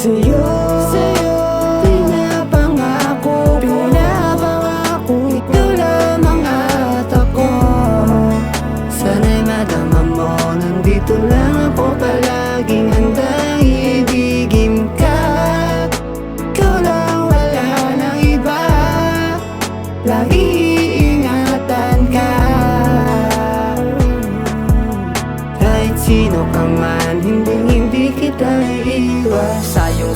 Sa'yo pinapangako, ikaw lamang at ako. Sana'y madama mo, nandito lang ako, palaging handang ibigin ka. Ikaw lang, wala nang iba, lagi iingatan ka. Kahit sino ka man, hindi kita iiwas.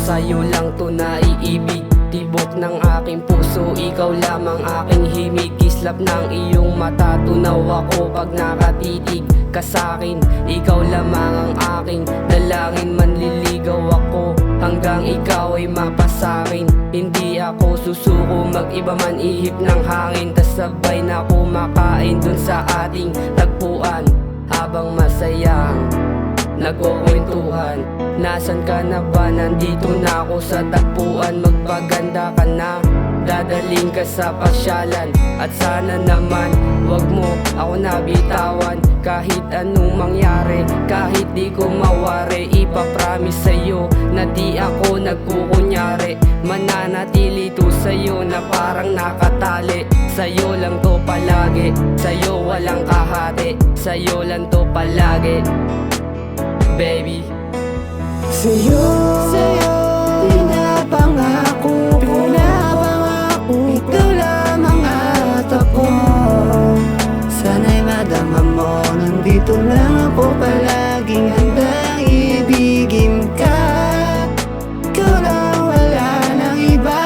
Sa'yo lang to naiibig, tibok ng aking puso, ikaw lamang aking himig. Kislap ng iyong mata, tunaw ako pag nakatitig ka sa'kin. Ikaw lamang ang aking dalangin, manliligaw ako hanggang ikaw ay mapasakin. Hindi ako susuko, mag-iba man ihip ng hangin, tas sabay na kumakain dun sa ating tagpuan. Habang masayang nagkukwentuhan, nasan ka na ba? Nandito na ako sa tagpuan. Magpaganda ka na, dadaling ka sa pasyalan. At sana naman wag mo ako nabitawan. Kahit anong mangyari, kahit di ko mawari, ipapromise sa'yo na di ako nagkukunyari. Mananatili to sa'yo na parang nakatali. Sa'yo lang to palagi, sa'yo walang kahati, sa'yo lang to palagi, baby. Sa'yo pinapangako, ikaw lamang at ako. Sana'y madama mo, nandito lang ako, palaging handang ibigin ka. Ikaw lang, wala nang iba,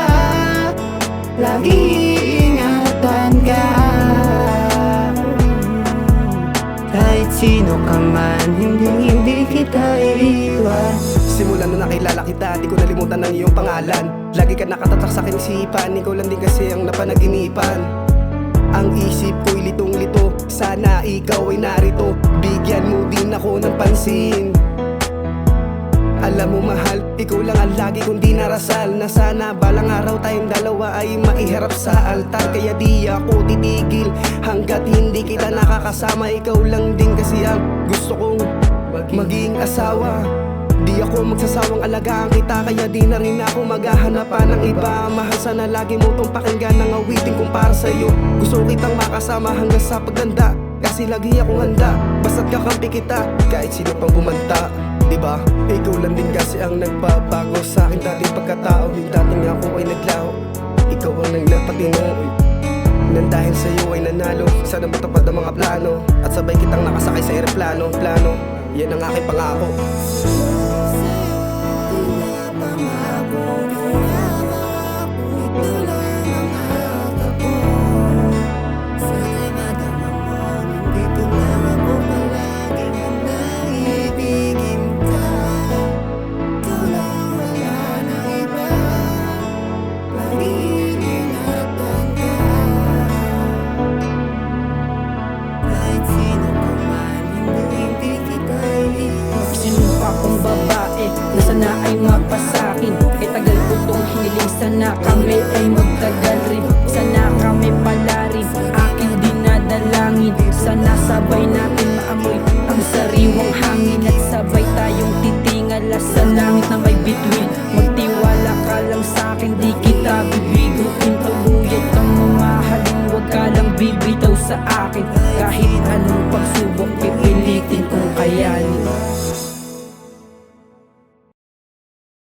lagi iingatan ka. Kahit sino ka man, hindi kita iiwas. Simula nung nakilala kita, di ko nalimutan ang iyong pangalan. Lagi ka nakatatak sa aking isipan, ikaw lang din kasi ang napanaginipan. Ang isip ko'y litong-lito, sana ikaw ay narito, bigyan mo din ako ng pansin. Alam mo mahal, ikaw lang ang lagi kong dinarasal, na sana balang araw tayong dalawa ay maiharap sa altar. Kaya di ako titigil hanggat hindi kita nakakasama. Ikaw lang din kasi ang gusto kong maging asawa. Di ako magsasawang alagaan kita, kaya di na rin ako maghahanap pa ng iba. Mahal, sana lagi mo tong pakinggan ng awitin kong para sa'yo. Gusto kitang makasama hanggang sa pagtanda, kasi lagi akong handa, basta't kakampi kita kahit sino pang bumanta. Diba? Ikaw lang din kasi ang nagbabago sa akin dating pagkatao. Yung dating ako ay naglaho, ikaw ang nagpatino. Nang dahil sa'yo ay nanalo, sana matupad ang mga plano, at sabay kitang nakasakay sa eroplano. Plano, yan ang aking pangako. Akong babae na sana ay mapasakin, kay tagal ko tong hiniling, sana kami ay magtagal rin, sana kami pala rin aking dinadalangin. Sana sabay natin maamoy ang sariwang hangin, at sabay tayong titingala sa langit na may bituin. Magtiwala ka lang sa'kin, di kita bibiguin, tuluyan kang mamahalin, wag ka lang bibitaw sa akin. Kahit anong pagsubok pipilitin kong kayanin.